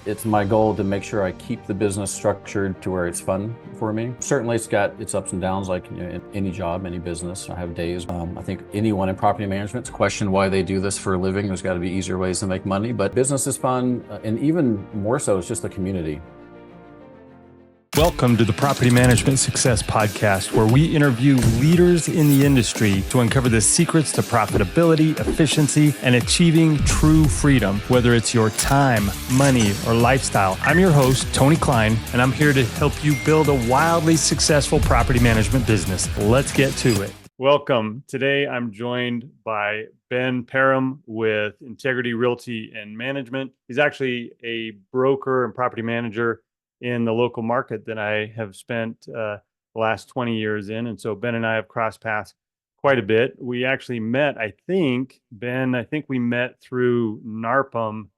It's my goal to make sure I keep the business structured to where it's fun for me. Certainly it's got its ups and downs like in any job, any business. I have days. I think anyone in property management's question why they do this for a living. There's got to be easier ways to make money, but business is fun. And even more so, it's just the community. Welcome to the Property Management Success Podcast, where we interview leaders in the industry to uncover the secrets to profitability, efficiency, and achieving true freedom, whether it's your time, money, or lifestyle. I'm your host, Tony Klein, and I'm here to help you build a wildly successful property management business. Let's get to it. Welcome. Today, I'm joined by Ben Parham with Integrity Realty and Management. He's actually a broker and property manager in the local market that I have spent the last 20 years in. And so Ben and I have crossed paths quite a bit. We actually met, Ben, we met through NARPUM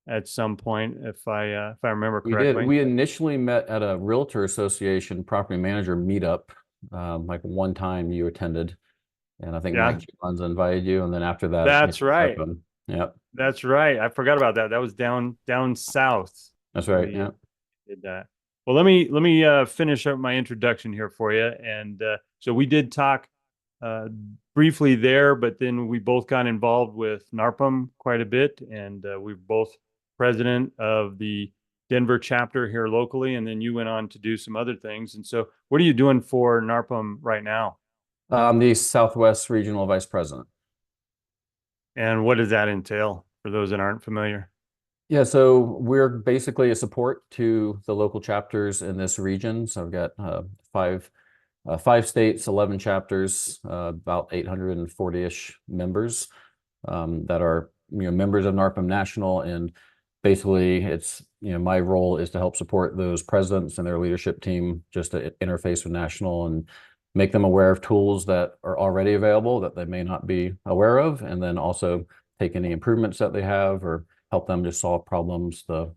at some point, if I remember correctly. We did. We initially met at a Realtor Association property manager meetup. Like one time you attended, and I think Mike Jones invited you. And then after that, that's right. Yep. That's right. I forgot about that. That was down south. That's right. Yeah. Did that. Well, let me finish up my introduction here for you. And so we did talk briefly there, but then we both got involved with NARPUM quite a bit, and we're both president of the Denver chapter here locally. And then you went on to do some other things. And so, what are you doing for NARPUM right now? I'm the Southwest Regional Vice President. And what does that entail for those that aren't familiar? Yeah, so we're basically a support to the local chapters in this region. So I've got five states, 11 chapters, about 840-ish members that are members of NARPUM National. And basically, it's my role is to help support those presidents and their leadership team, just to interface with National and make them aware of tools that are already available that they may not be aware of, and then also take any improvements that they have or help them just solve problems to,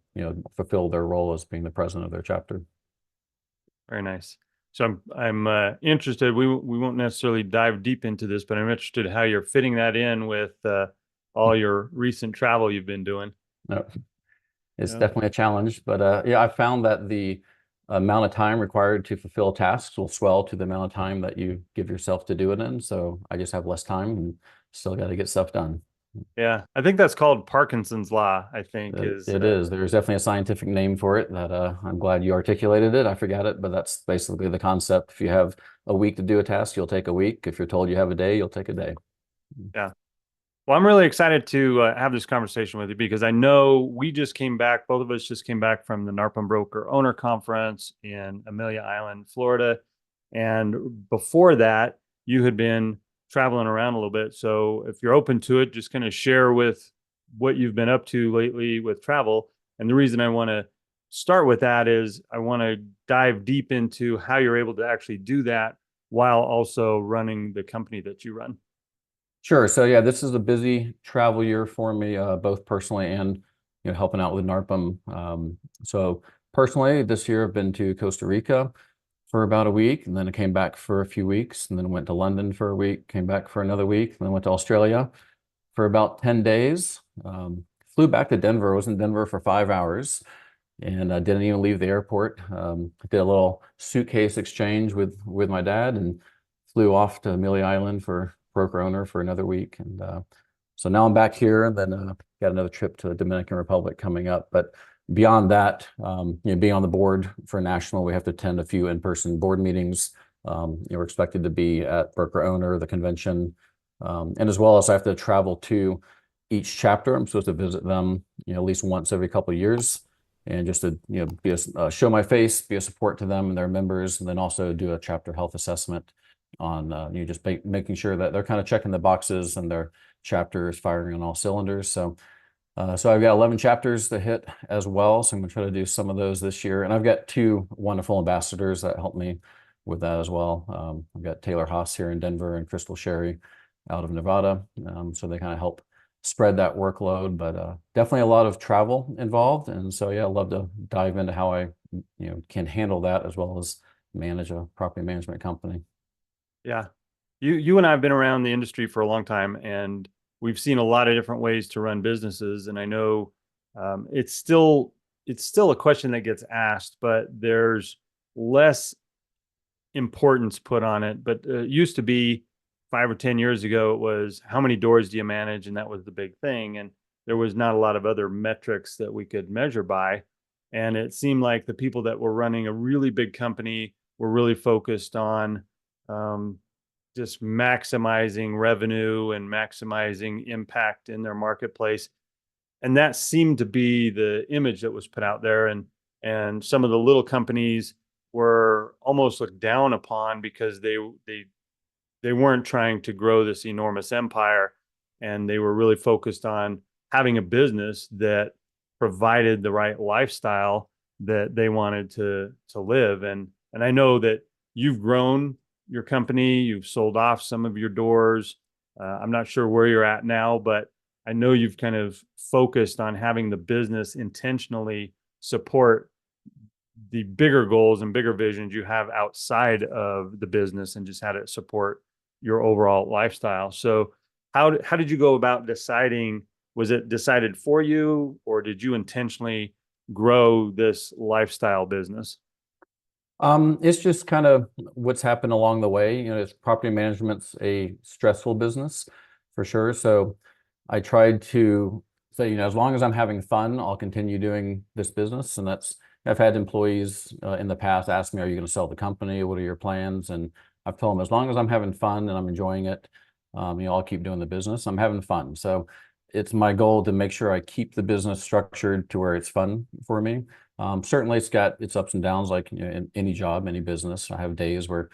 fulfill their role as being the president of their chapter. Very nice. So I'm interested. We won't necessarily dive deep into this, but I'm interested how you're fitting that in with all your recent travel you've been doing. No, it's definitely a challenge, but I found that the amount of time required to fulfill tasks will swell to the amount of time that you give yourself to do it in. So I just have less time and still got to get stuff done. Yeah, I think that's called Parkinson's law, I think. It is. There's definitely a scientific name for it that I'm glad you articulated it. I forgot it, but that's basically the concept. If you have a week to do a task, you'll take a week. If you're told you have a day, you'll take a day. Yeah. Well, I'm really excited to have this conversation with you because I know both of us just came back from the NARPUM Broker Owner Conference in Amelia Island, Florida. And before that, you had been traveling around a little bit. So if you're open to it, just kind of share with what you've been up to lately with travel. And the reason I want to start with that is I want to dive deep into how you're able to actually do that while also running the company that you run. Sure. So yeah, this is a busy travel year for me, both personally and helping out with NARPUM. So personally, this year I've been to Costa Rica for about a week, and then I came back for a few weeks, and then went to London for a week, came back for another week, and then went to Australia for about 10 days. Flew back to Denver. I was in Denver for 5 hours, and I didn't even leave the airport. I did a little suitcase exchange with my dad, and flew off to Amelia Island for broker owner for another week. And so now I'm back here, and then got another trip to the Dominican Republic coming up. But beyond that, being on the board for National, we have to attend a few in-person board meetings. We're expected to be at Broker Owner, the convention, and as well as I have to travel to each chapter. I'm supposed to visit them, at least once every couple of years, and just to show my face, be a support to them and their members, and then also do a chapter health assessment on just making sure that they're kind of checking the boxes and their chapter is firing on all cylinders. So I've got 11 chapters to hit as well. So I'm going to try to do some of those this year. And I've got two wonderful ambassadors that help me with that as well. I've got Taylor Haas here in Denver and Crystal Sherry out of Nevada. So they kind of help spread that workload, but definitely a lot of travel involved. And so, yeah, I'd love to dive into how I can handle that as well as manage a property management company. Yeah. You and I have been around the industry for a long time, and we've seen a lot of different ways to run businesses. And I know it's still it's still a question that gets asked, but there's less importance put on it. But it used to be 5 or 10 years ago, it was how many doors do you manage? And that was the big thing. And there was not a lot of other metrics that we could measure by. And it seemed like the people that were running a really big company were really focused on um, just maximizing revenue and maximizing impact in their marketplace. And that seemed to be the image that was put out there. And some of the little companies were almost looked down upon because they weren't trying to grow this enormous empire, and they were really focused on having a business that provided the right lifestyle that they wanted to live. And I know that you've grown your company, you've sold off some of your doors. I'm not sure where you're at now, but I know you've kind of focused on having the business intentionally support the bigger goals and bigger visions you have outside of the business, and just had it support your overall lifestyle. So how did you go about deciding? Was it decided for you, or did you intentionally grow this lifestyle business? It's just kind of what's happened along the way. It's property management's a stressful business for sure. So I tried to say, as long as I'm having fun, I'll continue doing this business. And I've had employees in the past ask me, are you going to sell the company? What are your plans? And I've told them, as long as I'm having fun and I'm enjoying it, I'll keep doing the business. I'm having fun. So it's my goal to make sure I keep the business structured to where it's fun for me. Certainly it's got its ups and downs, like in any job, any business. I have days where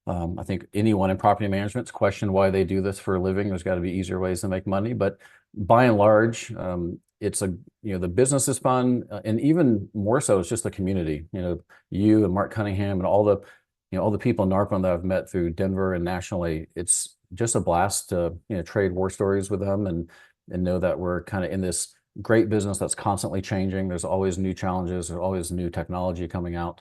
I think anyone in property management's question why they do this for a living. There's got to be easier ways to make money, but by and large, it's the business is fun, and even more so, it's just the community. You and Mark Cunningham and all the people in NARPUM that I've met through Denver and nationally. It's just a blast to trade war stories with them and know that we're kind of in this great business that's constantly changing. There's always new challenges. There's always new technology coming out.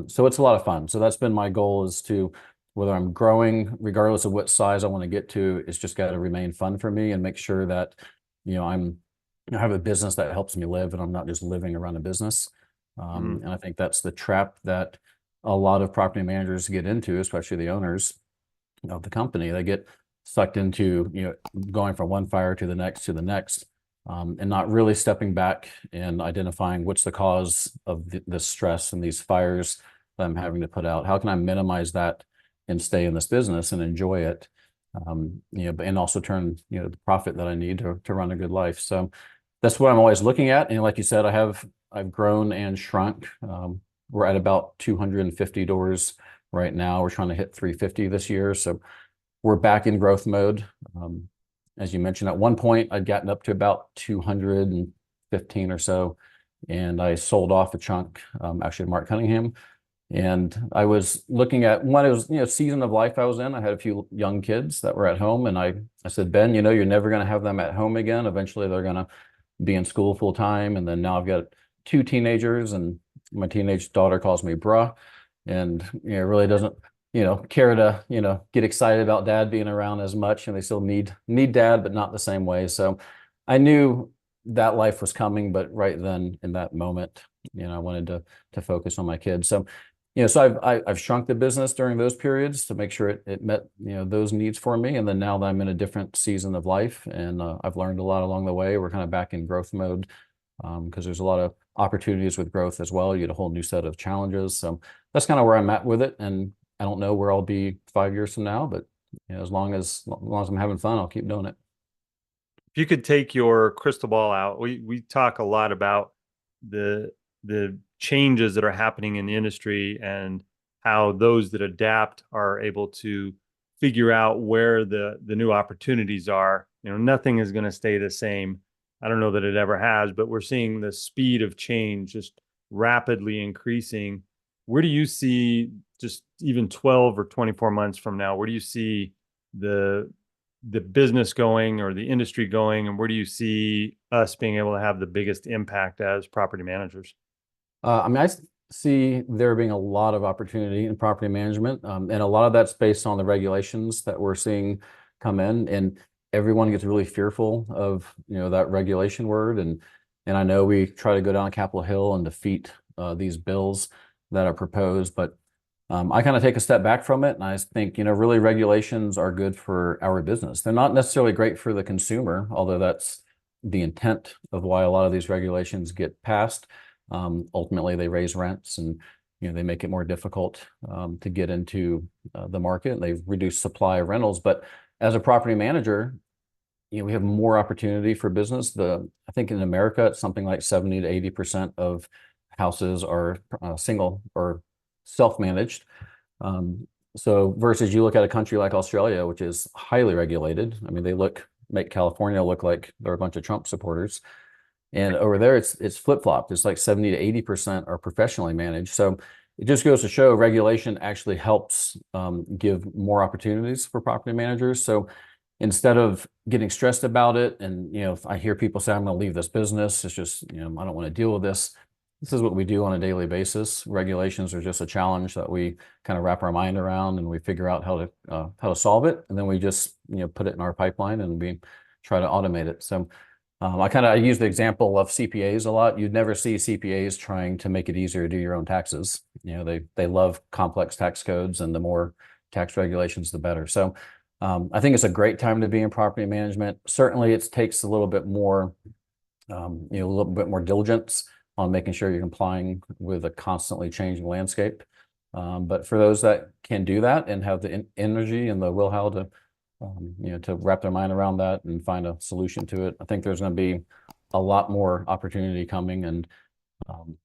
So it's a lot of fun. So that's been my goal, is to, whether I'm growing, regardless of what size I want to get to, it's just got to remain fun for me and make sure that, I have a business that helps me live and I'm not just living around a business. And I think that's the trap that a lot of property managers get into, especially the owners of the company. They get sucked into, going from one fire to the next, and not really stepping back and identifying what's the cause of the stress and these fires that I'm having to put out. How can I minimize that and stay in this business and enjoy it? And also turn, the profit that I need to run a good life. So that's what I'm always looking at. And like you said, I've grown and shrunk. We're at about 250 doors right now. We're trying to hit 350 this year. So we're back in growth mode. As you mentioned, at one point, I'd gotten up to about 215 or so, and I sold off a chunk, actually to Mark Cunningham. And I was looking at one, it was, season of life I was in. I had a few young kids that were at home, and I said, Ben, you're never going to have them at home again. Eventually, they're going to be in school full time. And then now I've got 2 teenagers, and my teenage daughter calls me bruh, and really doesn't care to get excited about dad being around as much, and they still need dad, but not the same way. So I knew that life was coming, but right then in that moment, I wanted to focus on my kids. So so I've shrunk the business during those periods to make sure it met those needs for me. And then now that I'm in a different season of life, and I've learned a lot along the way, we're kind of back in growth mode, because there's a lot of opportunities with growth as well. You get a whole new set of challenges. So that's kind of where I'm at with it. And I don't know where I'll be 5 years from now, but as long as I'm having fun, I'll keep doing it. If you could take your crystal ball out, we talk a lot about the changes that are happening in the industry and how those that adapt are able to figure out where the new opportunities are. Nothing is going to stay the same. I don't know that it ever has, but we're seeing the speed of change just rapidly increasing. Where do you see, just even 12 or 24 months from now, where do you see the business going, or the industry going, and where do you see us being able to have the biggest impact as property managers? I see there being a lot of opportunity in property management, and a lot of that's based on the regulations that we're seeing come in, and everyone gets really fearful of that regulation word. And And I know we try to go down Capitol Hill and defeat these bills that are proposed, but I kind of take a step back from it, and I think, really regulations are good for our business. They're not necessarily great for the consumer, although that's the intent of why a lot of these regulations get passed. Ultimately, they raise rents, and they make it more difficult to get into the market. They've reduced supply of rentals, but as a property manager, we have more opportunity for business. I think in America, it's something like 70 to 80% of houses are single or self-managed. Um, so versus you look at a country like Australia, which is highly regulated. I mean, they make California look like they're a bunch of Trump supporters. And over there, it's flip-flopped. It's like 70 to 80% are professionally managed. So it just goes to show regulation actually helps give more opportunities for property managers. So instead of getting stressed about it, and if I hear people say I'm going to leave this business, it's just I don't want to deal with this. This is what we do on a daily basis. Regulations are just a challenge that we kind of wrap our mind around, and we figure out how to solve it, and then we just put it in our pipeline and we try to automate it. So I use the example of CPAs a lot. You'd never see CPAs trying to make it easier to do your own taxes. They love complex tax codes, and the more tax regulations, the better. So I think it's a great time to be in property management. Certainly, it takes a little bit more, a little bit more diligence on making sure you're complying with a constantly changing landscape. But for those that can do that and have the energy and the will-how to wrap their mind around that and find a solution to it, I think there's going to be a lot more opportunity coming. And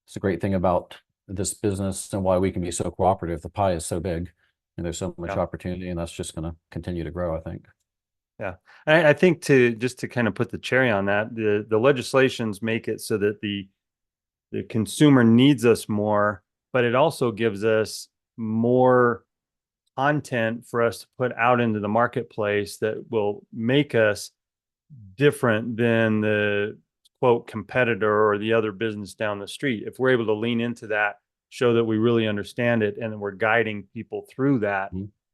it's a great thing about this business and why we can be so cooperative. The pie is so big, and there's so much opportunity, and that's just going to continue to grow, I think. Yeah. I think to kind of put the cherry on that, the legislations make it so that the consumer needs us more, but it also gives us more content for us to put out into the marketplace that will make us different than the quote competitor or the other business down the street. If we're able to lean into that, show that we really understand it, and we're guiding people through that,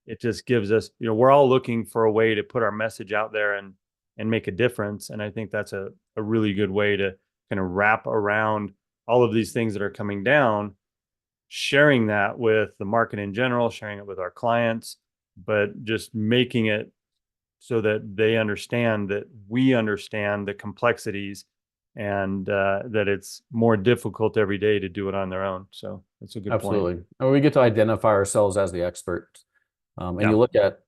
it just gives us, we're all looking for a way to put our message out there and make a difference. And I think that's a really good way to kind of wrap around all of these things that are coming down, sharing that with the market in general, sharing it with our clients, but just making it so that they understand that we understand the complexities, and that it's more difficult every day to do it on their own. So that's a good point. Absolutely. And we get to identify ourselves as the expert. And you look at,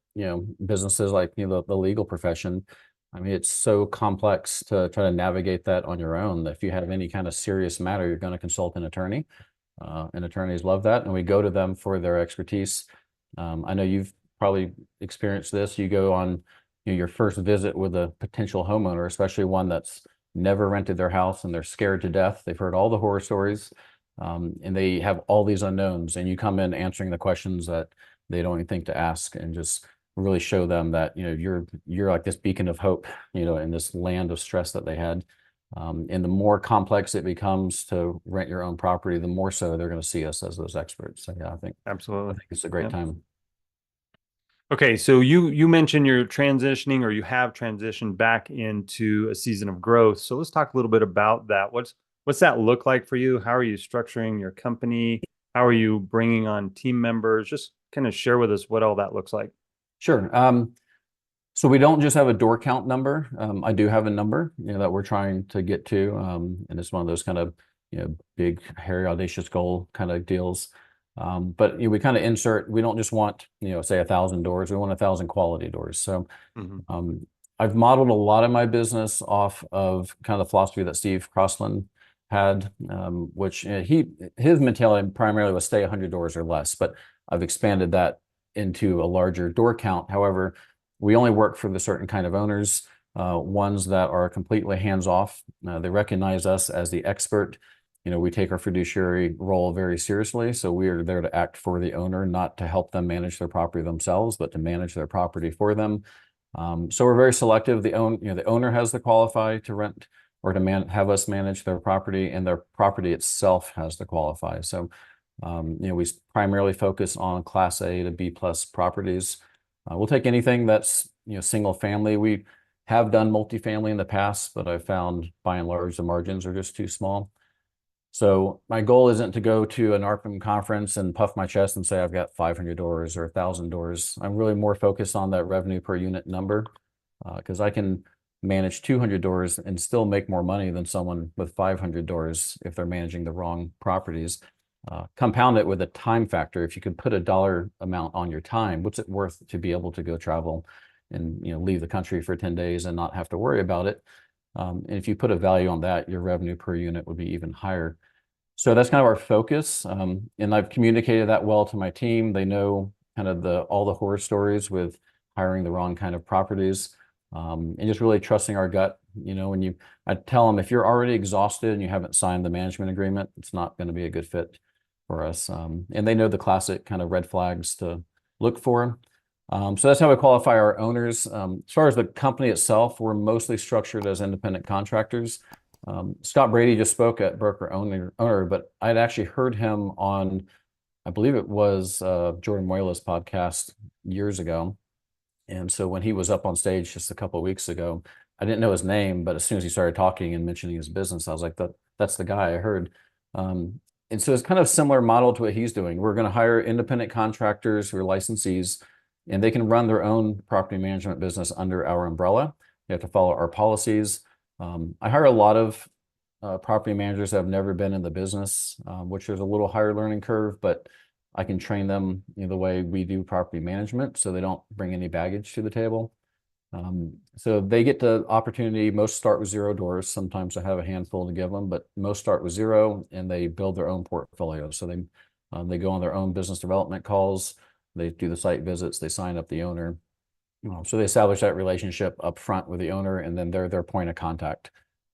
businesses like, the legal profession. I mean, it's so complex to try to navigate that on your own. If you have any kind of serious matter, you're going to consult an attorney. And attorneys love that, and we go to them for their expertise. I know you've probably experienced this. You go on your first visit with a potential homeowner, especially one that's never rented their house and they're scared to death. They've heard all the horror stories, and they have all these unknowns, and you come in answering the questions that they don't even think to ask, and just really show them that you're like this beacon of hope in this land of stress that they had. And the more complex it becomes to rent your own property, the more so they're going to see us as those experts. So yeah, Absolutely. I think it's a great time. Okay, so you mentioned you're transitioning, or you have transitioned back into a season of growth. So let's talk a little bit about that. What's that look like for you? How are you structuring your company? How are you bringing on team members? Just kind of share with us what all that looks like. Sure. So we don't just have a door count number. I do have a number, that we're trying to get to, and it's one of those kind of, big, hairy, audacious goal kind of deals. But we kind of insert. We don't just want, say 1,000 doors. We want 1,000 quality doors. So I've modeled a lot of my business off of kind of the philosophy that Steve Crossland had, which his mentality primarily was stay 100 doors or less. But I've expanded that into a larger door count. However, we only work for the certain kind of owners, ones that are completely hands-off. They recognize us as the expert. We take our fiduciary role very seriously. So we are there to act for the owner, not to help them manage their property themselves, but to manage their property for them. So we're very selective. The owner has to qualify to rent or to have us manage their property, and their property itself has to qualify. So we primarily focus on Class A to B+ properties. We'll take anything that's single family. We have done multifamily in the past, but I've found by and large the margins are just too small. So my goal isn't to go to an NARPUM conference and puff my chest and say I've got 500 doors or 1,000 doors. I'm really more focused on that revenue per unit number because I can manage 200 doors and still make more money than someone with 500 doors if they're managing the wrong properties. Compound it with a time factor. If you could put a dollar amount on your time, what's it worth to be able to go travel and leave the country for 10 days and not have to worry about it? And if you put a value on that, your revenue per unit would be even higher. So that's kind of our focus. And I've communicated that well to my team. They know kind of all the horror stories with hiring the wrong kind of properties, and just really trusting our gut. I tell them if you're already exhausted and you haven't signed the management agreement, it's not going to be a good fit for us. And they know the classic kind of red flags to look for. So that's how we qualify our owners. As far as the company itself, we're mostly structured as independent contractors. Scott Brady just spoke at Broker Owner, but I'd actually heard him on, I believe it was Jordan Moyla's podcast years ago. And so when he was up on stage just a couple of weeks ago, I didn't know his name, but as soon as he started talking and mentioning his business, I was like, that's the guy I heard. And so it's kind of similar model to what he's doing. We're going to hire independent contractors who are licensees, and they can run their own property management business under our umbrella. They have to follow our policies. I hire a lot of property managers that have never been in the business, which is a little higher learning curve, but I can train them the way we do property management so they don't bring any baggage to the table. So they get the opportunity. Most start with 0 doors. Sometimes I have a handful to give them, but most start with 0 and they build their own portfolio. So they go on their own business development calls. They do the site visits. They sign up the owner. So they establish that relationship up front with the owner, and then they're their point of contact.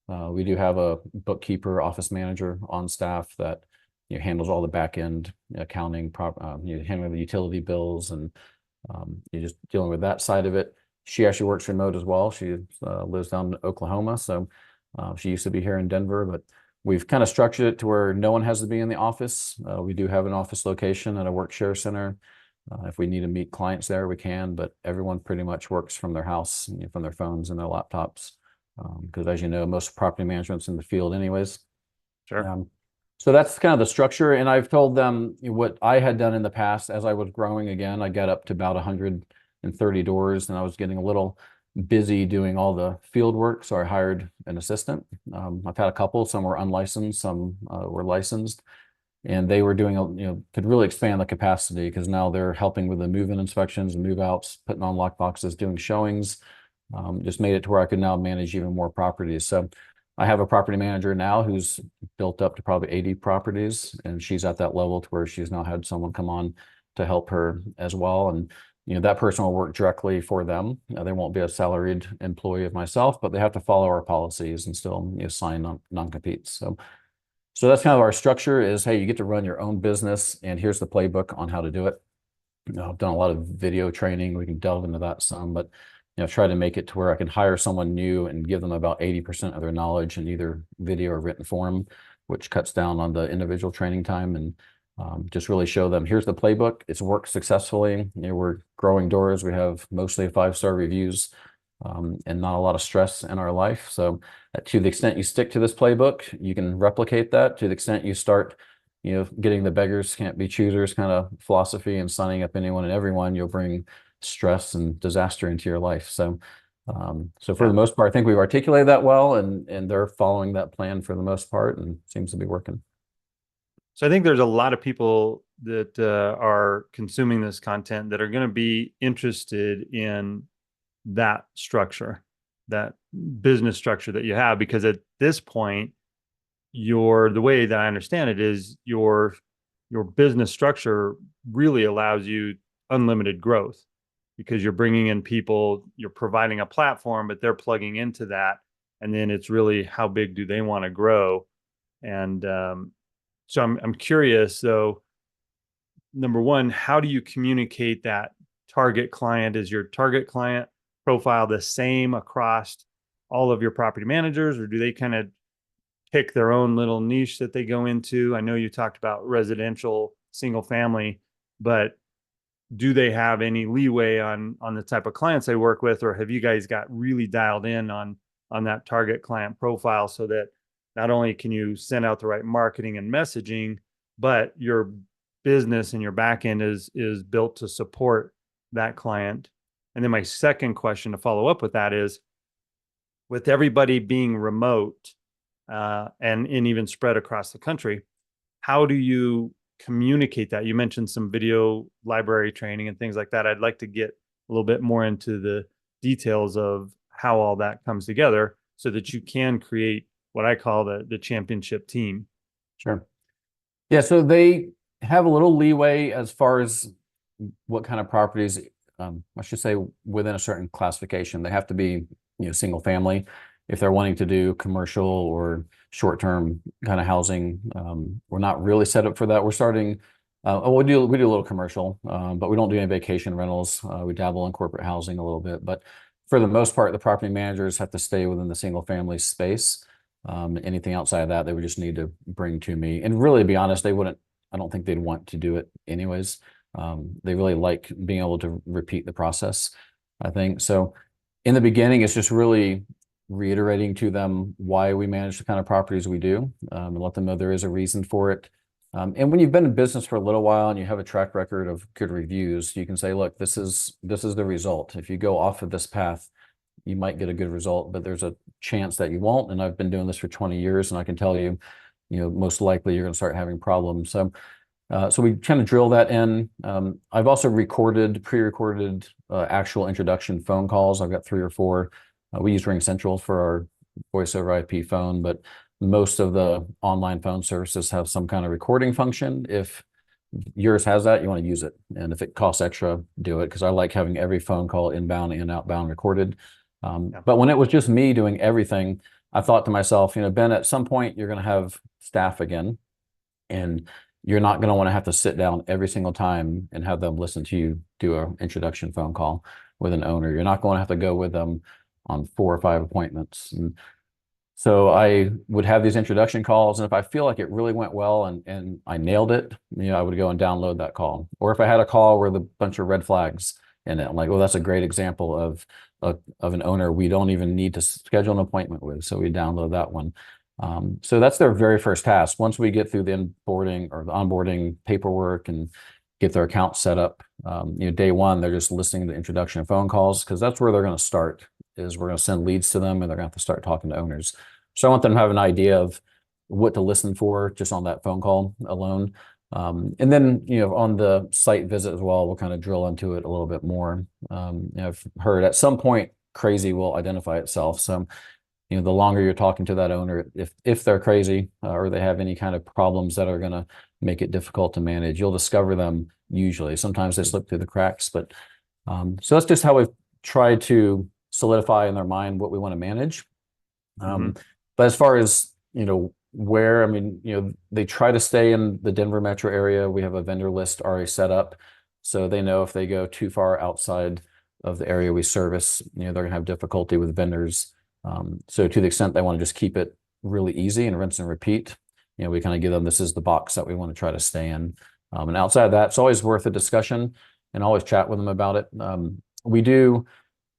We do have a bookkeeper, office manager on staff that handles all the back end accounting, handling the utility bills, and you're just dealing with that side of it. She actually works remote as well. She lives down in Oklahoma, so she used to be here in Denver, but we've kind of structured it to where no one has to be in the office. We do have an office location at a work share center. If we need to meet clients there, we can, but everyone pretty much works from their house, from their phones and their laptops. Because as you know, most property management's in the field anyways. Sure. So that's kind of the structure. And I've told them what I had done in the past as I was growing again. I got up to about 130 doors and I was getting a little busy doing all the field work. So I hired an assistant. I've had a couple, some were unlicensed, some were licensed. And they were doing, could really expand the capacity because now they're helping with the move-in inspections and move-outs, putting on lock boxes, doing showings. Just made it to where I could now manage even more properties. So I have a property manager now who's built up to probably 80 properties, and she's at that level to where she's now had someone come on to help her as well. And that person will work directly for them. They won't be a salaried employee of myself, but they have to follow our policies and still sign non-competes. So that's kind of our structure is, hey, you get to run your own business, and here's the playbook on how to do it. I've done a lot of video training. We can delve into that some, but try to make it to where I can hire someone new and give them about 80% of their knowledge in either video or written form, which cuts down on the individual training time, and just really show them, here's the playbook. It's worked successfully. We're growing doors. We have mostly 5-star reviews. And not a lot of stress in our life. So to the extent you stick to this playbook, you can replicate that. To the extent you start, getting the beggars can't be choosers kind of philosophy and signing up anyone and everyone, you'll bring stress and disaster into your life. So for the most part, I think we've articulated that well, and they're following that plan for the most part, and seems to be working. So I think there's a lot of people that are consuming this content that are going to be interested in that structure, that business structure that you have, because at this point, the way that I understand it is your business structure really allows you unlimited growth because you're bringing in people, you're providing a platform, but they're plugging into that. And then it's really how big do they want to grow? And so I'm curious though, number one, how do you communicate that target client? Is your target client profile the same across all of your property managers, or do they kind of pick their own little niche that they go into? I know you talked about residential single family, but do they have any leeway on the type of clients they work with, or have you guys got really dialed in on that target client profile so that not only can you send out the right marketing and messaging, but your business and your back end is built to support that client? And then my second question to follow up with that is, with everybody being remote and even spread across the country, how do you communicate that? You mentioned some video library training and things like that. I'd like to get a little bit more into the details of how all that comes together so that you can create what I call the championship team. Sure. Yeah, so they have a little leeway as far as what kind of properties, I should say, within a certain classification. They have to be, single family. If they're wanting to do commercial or short-term kind of housing, we're not really set up for that. We're starting, we do a little commercial, but we don't do any vacation rentals. We dabble in corporate housing a little bit, but for the most part, the property managers have to stay within the single family space. Anything outside of that, they would just need to bring to me. And really, to be honest, I don't think they'd want to do it anyways. They really like being able to repeat the process, I think. So in the beginning, it's just really reiterating to them why we manage the kind of properties we do, and let them know there is a reason for it. And when you've been in business for a little while and you have a track record of good reviews, you can say, look, this is the result. If you go off of this path, you might get a good result, but there's a chance that you won't. And I've been doing this for 20 years, and I can tell you, most likely you're going to start having problems. So we kind of drill that in. I've also pre-recorded actual introduction phone calls. I've got 3 or 4. We use RingCentral for our voice over IP phone, but most of the online phone services have some kind of recording function. If yours has that, you want to use it. And if it costs extra, do it, because I like having every phone call inbound and outbound recorded. But when it was just me doing everything, I thought to myself, Ben, at some point you're going to have staff again, and you're not going to want to have to sit down every single time and have them listen to you do an introduction phone call with an owner. You're not going to have to go with them on 4 or 5 appointments. And so I would have these introduction calls, and if I feel like it really went well and I nailed it, I would go and download that call. Or if I had a call with a bunch of red flags in it, I'm like, well, that's a great example of an owner we don't even need to schedule an appointment with, so we download that one. So that's their very first task. Once we get through the onboarding or the onboarding paperwork and get their account set up, day one, they're just listening to the introduction phone calls, because that's where they're going to start. Is we're going to send leads to them, and they're going to have to start talking to owners. So I want them to have an idea of what to listen for just on that phone call alone. And then, on the site visit as well, we'll kind of drill into it a little bit more. I've heard at some point crazy will identify itself. So, the longer you're talking to that owner, if they're crazy or they have any kind of problems that are going to make it difficult to manage, you'll discover them usually. Sometimes they slip through the cracks, but so that's just how we've tried to solidify in their mind what we want to manage. But as far as, where, they try to stay in the Denver metro area. We have a vendor list already set up, so they know if they go too far outside of the area we service, they're going to have difficulty with vendors. So to the extent they want to just keep it really easy and rinse and repeat, we kind of give them, this is the box that we want to try to stay in. And outside of that, it's always worth a discussion, and always chat with them about it. We do,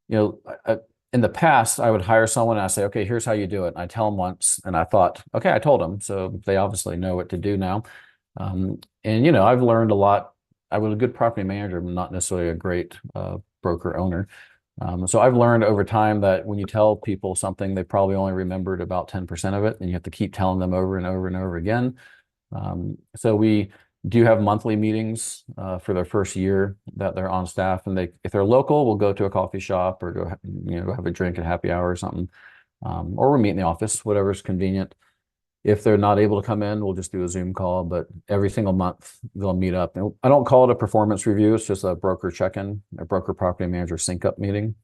in the past, I would hire someone and I say, okay, here's how you do it. And I tell them once, and I thought, okay, I told them, so they obviously know what to do now. And I've learned a lot. I was a good property manager, but not necessarily a great broker owner. So I've learned over time that when you tell people something, they probably only remembered about 10% of it, and you have to keep telling them over and over and over again. So we do have monthly meetings for their first year that they're on staff, and if they're local, we'll go to a coffee shop or go have a drink at happy hour or something, or we'll meet in the office, whatever's convenient. If they're not able to come in, we'll just do a Zoom call, but every single month they'll meet up. And I don't call it a performance review. It's just a broker check-in, a broker property manager sync-up meeting.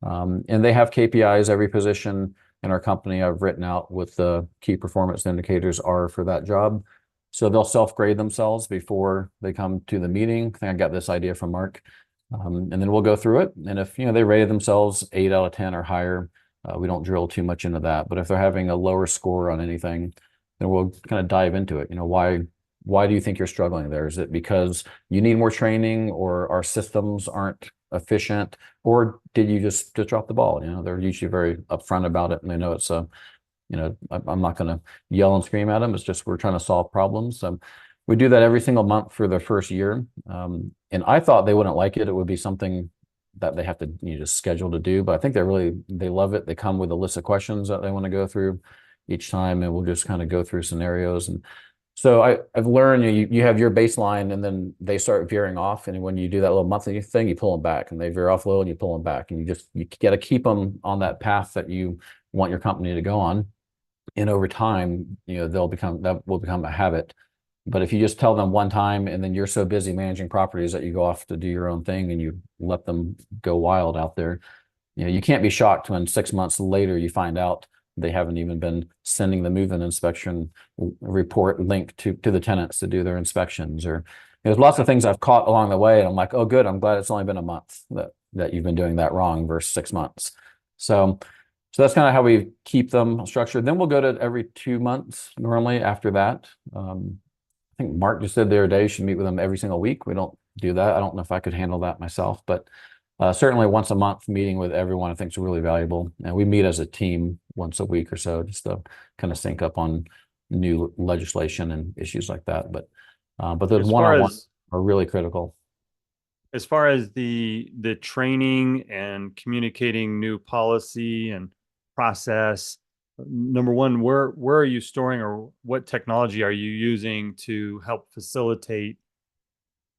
And they have KPIs. Every position in our company I've written out what the key performance indicators are for that job. So they'll self-grade themselves before they come to the meeting. I think I got this idea from Mark. And then we'll go through it. And if they rated themselves 8 out of 10 or higher, we don't drill too much into that. But if they're having a lower score on anything, then we'll kind of dive into it. Why why do you think you're struggling there? Is it because you need more training, or our systems aren't efficient, or did you just drop the ball? They're usually very upfront about it, and they know it's a, I'm not going to yell and scream at them. It's just we're trying to solve problems. We do that every single month for the first year. And I thought they wouldn't like it. It would be something that they have to just schedule to do. But I think they love it. They come with a list of questions that they want to go through each time, and we'll just kind of go through scenarios. And so I've learned you have your baseline, and then they start veering off. And when you do that little monthly thing, you pull them back, and they veer off a little, and you pull them back. And you got to keep them on that path that you want your company to go on. And over time, that will become a habit. But if you just tell them one time, and then you're so busy managing properties that you go off to do your own thing and you let them go wild out there, you can't be shocked when 6 months later you find out they haven't even been sending the move-in inspection report link to the tenants to do their inspections. Or there's lots of things I've caught along the way, and I'm like, oh, good, I'm glad it's only been a month that you've been doing that wrong versus 6 months. So that's kind of how we keep them structured. Then we'll go to every 2 months normally after that. I think Mark just said the other day you should meet with them every single week. We don't do that. I don't know if I could handle that myself, but certainly once a month meeting with everyone I think is really valuable. And we meet as a team once a week or so just to kind of sync up on new legislation and issues like that. But those one-on-ones are really critical. As far as the training and communicating new policy and process, number one, where are you storing, or what technology are you using to help facilitate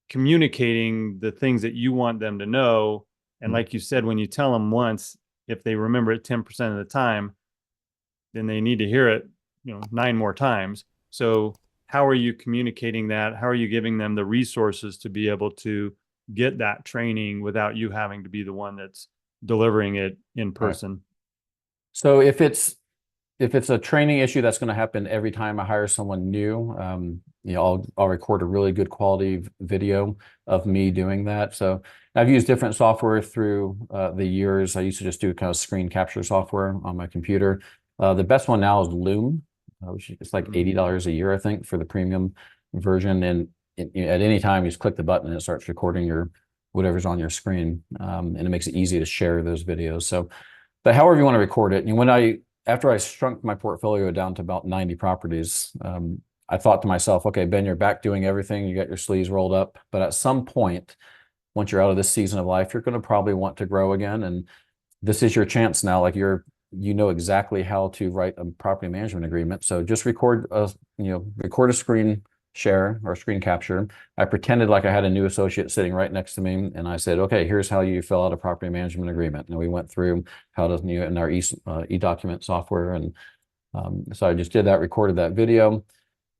communicating the things that you want them to know? And like you said, when you tell them once, if they remember it 10% of the time, then they need to hear it, 9 more times. So how are you communicating that? How are you giving them the resources to be able to get that training without you having to be the one that's delivering it in person? Right. So if it's a training issue that's going to happen every time I hire someone new, I'll record a really good quality video of me doing that. So I've used different software through the years. I used to just do kind of screen capture software on my computer. The best one now is Loom, which is like $80 a year, I think, for the premium version. And at any time, you just click the button and it starts recording whatever's on your screen, and it makes it easy to share those videos. So, but however you want to record it, and after I shrunk my portfolio down to about 90 properties, I thought to myself, okay, Ben, you're back doing everything. You got your sleeves rolled up. But at some point, once you're out of this season of life, you're going to probably want to grow again. And this is your chance now. Like you know exactly how to write a property management agreement. So just record a screen share or screen capture. I pretended like I had a new associate sitting right next to me, and I said, okay, here's how you fill out a property management agreement. And we went through how to, in our e-document software. And so I just did that, recorded that video.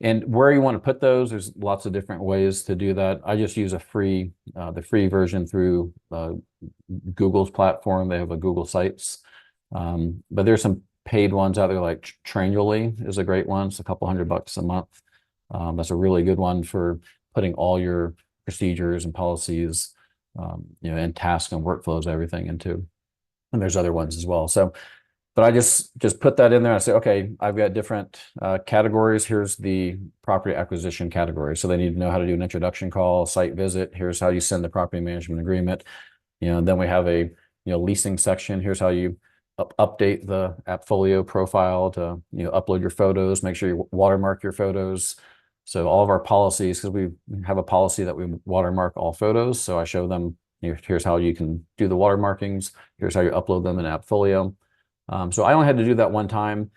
And where you want to put those, there's lots of different ways to do that. I just use the free version through Google's platform. They have a Google Sites. But there's some paid ones out there, like Trainly is a great one. It's a couple $100 a month. That's a really good one for putting all your procedures and policies, and tasks and workflows, everything into. And there's other ones as well. So, but I just put that in there. I say, okay, I've got different categories. Here's the property acquisition category. So they need to know how to do an introduction call, site visit. Here's how you send the property management agreement. Then we have a leasing section. Here's how you update the Appfolio profile to upload your photos, make sure you watermark your photos. So all of our policies, because we have a policy that we watermark all photos. So I show them, here's how you can do the watermarkings. Here's how you upload them in Appfolio. So I only had to do that one time.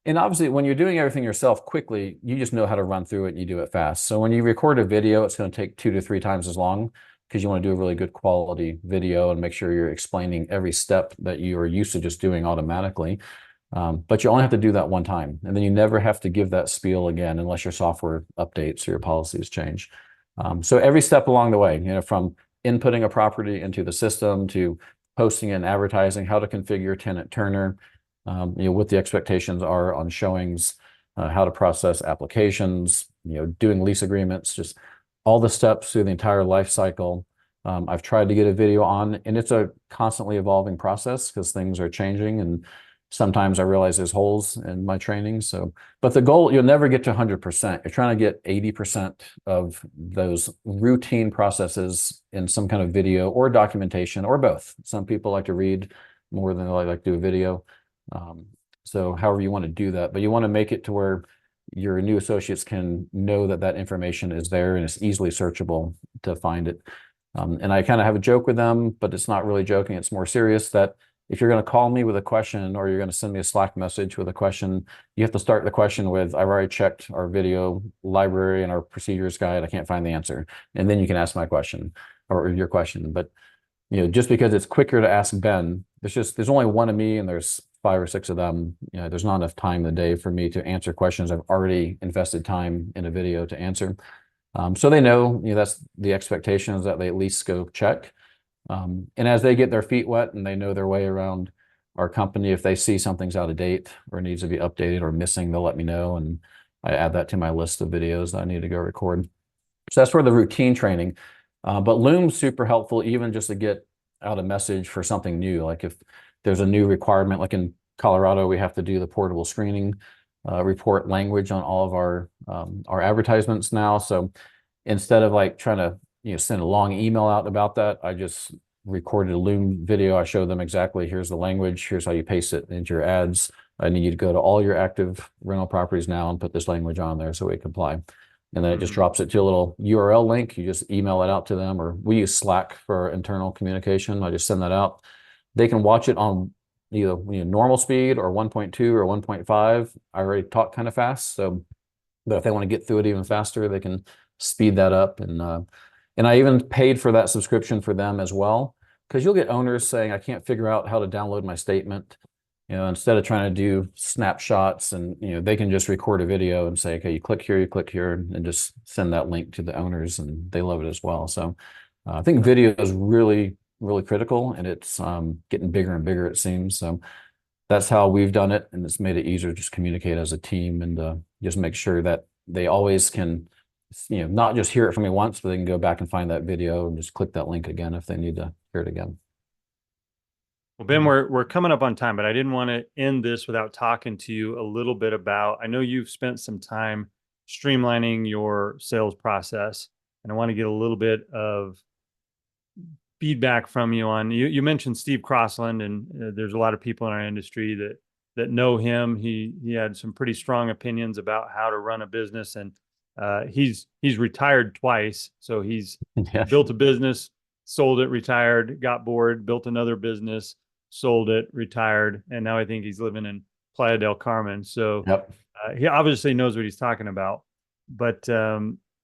And obviously, when you're doing everything yourself quickly, you just know how to run through it and you do it fast. So when you record a video, it's going to take 2 to 3 times as long, because you want to do a really good quality video and make sure you're explaining every step that you are used to just doing automatically. But you only have to do that one time, and then you never have to give that spiel again unless your software updates or your policies change. So every step along the way, from inputting a property into the system to posting and advertising, how to configure tenant turner, what the expectations are on showings, how to process applications, doing lease agreements, just all the steps through the entire life cycle. I've tried to get a video on, and it's a constantly evolving process because things are changing. And sometimes I realize there's holes in my training. So, but the goal, you'll never get to 100%. You're trying to get 80% of those routine processes in some kind of video or documentation or both. Some people like to read more than they like to do a video. So however you want to do that, but you want to make it to where your new associates can know that that information is there and it's easily searchable to find it. And I kind of have a joke with them, but it's not really joking. It's more serious that if you're going to call me with a question or you're going to send me a Slack message with a question, you have to start the question with, I've already checked our video library and our procedures guide. I can't find the answer. And then you can ask my question or your question. But just because it's quicker to ask Ben, there's only one of me and there's 5 or 6 of them. There's not enough time in the day for me to answer questions I've already invested time in a video to answer. So they know, that's the expectation, is that they at least go check. And as they get their feet wet and they know their way around our company, if they see something's out of date or needs to be updated or missing, they'll let me know. And I add that to my list of videos that I need to go record. So that's for the routine training. But Loom's super helpful, even just to get out a message for something new. Like if there's a new requirement, like in Colorado, we have to do the portable screening report language on all of our advertisements now. So instead of like trying to send a long email out about that, I just recorded a Loom video. I showed them exactly, here's the language, here's how you paste it into your ads. I need you to go to all your active rental properties now and put this language on there so we comply. And then it just drops it to a little URL link. You just email it out to them, or we use Slack for internal communication. I just send that out. They can watch it on either normal speed or 1.2 or 1.5. I already talk kind of fast, so but if they want to get through it even faster, they can speed that up. And I even paid for that subscription for them as well, because you'll get owners saying, I can't figure out how to download my statement. Instead of trying to do snapshots, and they can just record a video and say, okay, you click here, and just send that link to the owners, and they love it as well. So I think video is really, really critical, and it's getting bigger and bigger, it seems. So that's how we've done it, and it's made it easier to just communicate as a team and just make sure that they always can, not just hear it from me once, but they can go back and find that video and just click that link again if they need to hear it again. Well, Ben, we're coming up on time, but I didn't want to end this without talking to you a little bit about, I know you've spent some time streamlining your sales process, and I want to get a little bit of feedback from you on, you mentioned Steve Crossland, and there's a lot of people in our industry that know him. He had some pretty strong opinions about how to run a business, and he's retired twice. So he's built a business, sold it, retired, got bored, built another business, sold it, retired, and now I think he's living in Playa del Carmen. So he obviously knows what he's talking about. But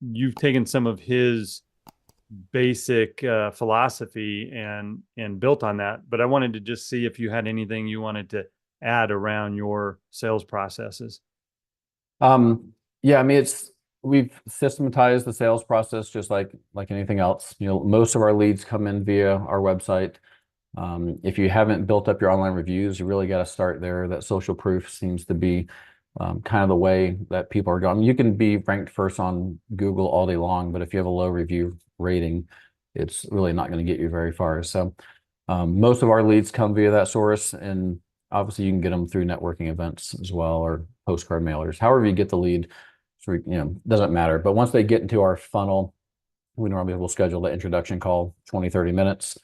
you've taken some of his basic philosophy and built on that. But I wanted to just see if you had anything you wanted to add around your sales processes. Yeah, I mean, we've systematized the sales process just like anything else. Most of our leads come in via our website. If you haven't built up your online reviews, you really got to start there. That social proof seems to be kind of the way that people are going. You can be ranked first on Google all day long, but if you have a low review rating, it's really not going to get you very far. So most of our leads come via that source, and obviously you can get them through networking events as well, or postcard mailers. However you get the lead, doesn't matter. But once they get into our funnel, we normally will schedule the introduction call, 20, 30 minutes.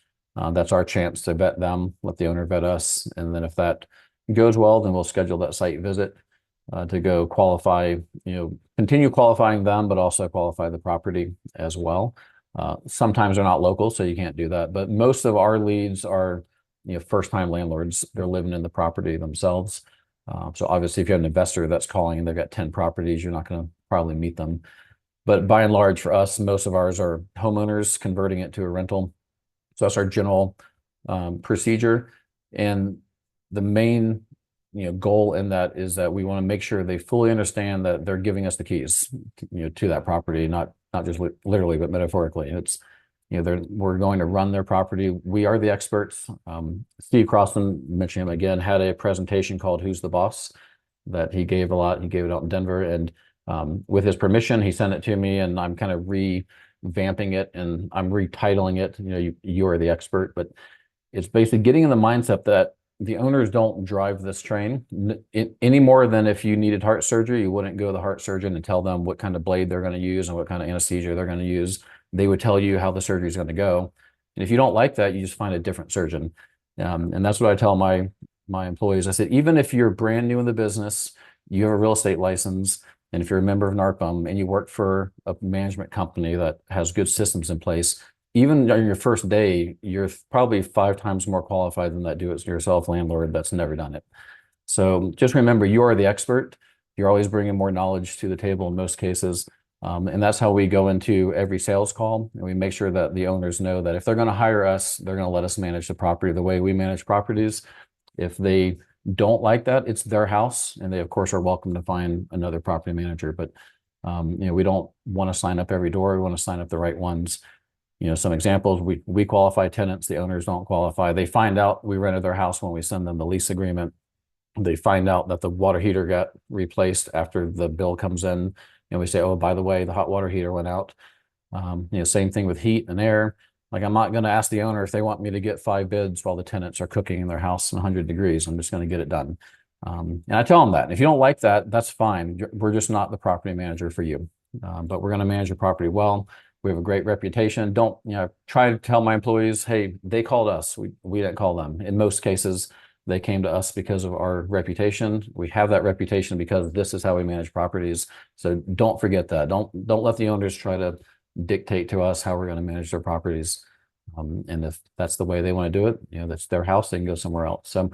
That's our chance to vet them, let the owner vet us. And then if that goes well, then we'll schedule that site visit to go qualify, continue qualifying them, but also qualify the property as well. Sometimes they're not local, so you can't do that. But most of our leads are, first-time landlords. They're living in the property themselves. So obviously, if you have an investor that's calling and they've got 10 properties, you're not going to probably meet them. But by and large, for us, most of ours are homeowners converting it to a rental. So that's our general procedure. And the main goal in that is that we want to make sure they fully understand that they're giving us the keys to that property, not just literally, but metaphorically. It's we're going to run their property. We are the experts. Steve Crossland, mentioning him again, had a presentation called "Who's the Boss" that he gave a lot. He gave it out in Denver, and with his permission, he sent it to me, and I'm kind of revamping it, and I'm retitling it. You are the expert, but it's basically getting in the mindset that the owners don't drive this train any more than if you needed heart surgery, you wouldn't go to the heart surgeon and tell them what kind of blade they're going to use and what kind of anesthesia they're going to use. They would tell you how the surgery is going to go. And if you don't like that, you just find a different surgeon. And that's what I tell my employees. I said, even if you're brand new in the business, you have a real estate license, and if you're a member of NARPUM and you work for a management company that has good systems in place, even on your first day, you're probably 5 times more qualified than that do-it-yourself landlord that's never done it. So just remember, you are the expert. You're always bringing more knowledge to the table in most cases. And that's how we go into every sales call. And we make sure that the owners know that if they're going to hire us, they're going to let us manage the property the way we manage properties. If they don't like that, it's their house, and they of course are welcome to find another property manager. But we don't want to sign up every door. We want to sign up the right ones. Some examples: we qualify tenants, the owners don't qualify. They find out we rented their house when we send them the lease agreement. They find out that the water heater got replaced after the bill comes in, and we say, oh, by the way, the hot water heater went out. Same thing with heat and air. Like, I'm not going to ask the owner if they want me to get 5 bids while the tenants are cooking in their house in 100 degrees. I'm just going to get it done. And I tell them that if you don't like that, that's fine. We're just not the property manager for you. But we're going to manage your property well. We have a great reputation. Don't try to tell my employees, hey, they called us. We didn't call them. In most cases, they came to us because of our reputation. We have that reputation because this is how we manage properties. So don't forget that. Don't let the owners try to dictate to us how we're going to manage their properties. And if that's the way they want to do it, that's their house, they can go somewhere else. So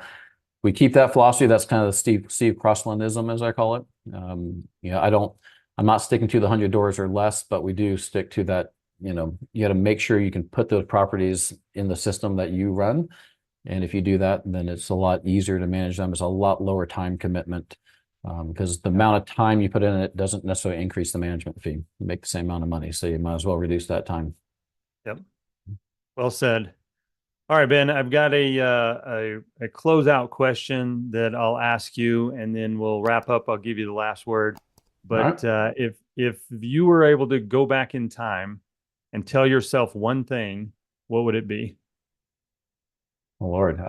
we keep that philosophy. That's kind of the Steve Crosslandism, as I call it. I'm not sticking to the 100 doors or less, but we do stick to that. You got to make sure you can put those properties in the system that you run. And if you do that, then it's a lot easier to manage them. It's a lot lower time commitment, because the amount of time you put in it doesn't necessarily increase the management fee. You make the same amount of money, so you might as well reduce that time. Yep. Well said. All right, Ben, I've got a closeout question that I'll ask you, and then we'll wrap up. I'll give you the last word. But if you were able to go back in time and tell yourself one thing, what would it be? Oh, Lord.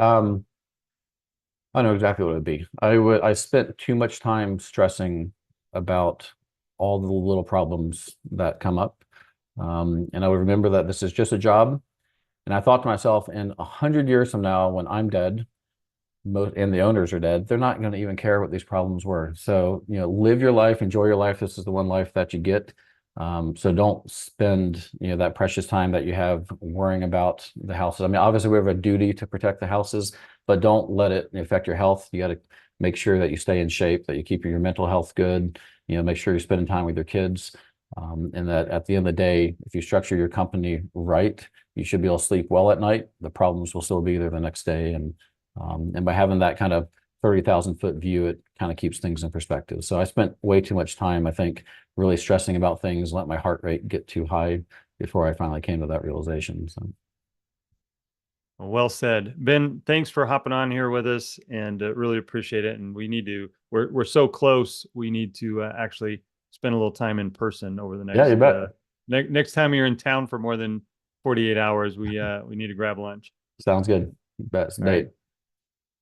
I know exactly what it would be. I spent too much time stressing about all the little problems that come up. And I would remember that this is just a job. And I thought to myself, in 100 years from now, when I'm dead, and the owners are dead, they're not going to even care what these problems were. So, live your life, enjoy your life. This is the one life that you get. So don't spend, that precious time that you have worrying about the houses. I mean, obviously we have a duty to protect the houses, but don't let it affect your health. You got to make sure that you stay in shape, that you keep your mental health good, make sure you're spending time with your kids. And that at the end of the day, if you structure your company right, you should be able to sleep well at night. The problems will still be there the next day. And by having that kind of 30,000-foot view, it kind of keeps things in perspective. So I spent way too much time, I think, really stressing about things, let my heart rate get too high before I finally came to that realization. So. Well said, Ben. Thanks for hopping on here with us, and really appreciate it. And we're so close. We need to actually spend a little time in person over the next. Yeah, you bet. Next time you're in town for more than 48 hours, we need to grab lunch. Sounds good. Best date.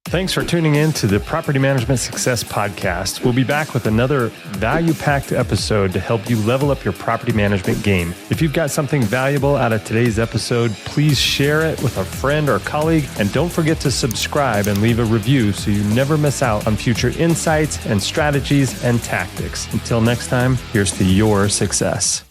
Thanks for tuning in to the Property Management Success Podcast. We'll be back with another value-packed episode to help you level up your property management game. If you've got something valuable out of today's episode, please share it with a friend or colleague, and don't forget to subscribe and leave a review so you never miss out on future insights and strategies and tactics. Until next time, here's to your success.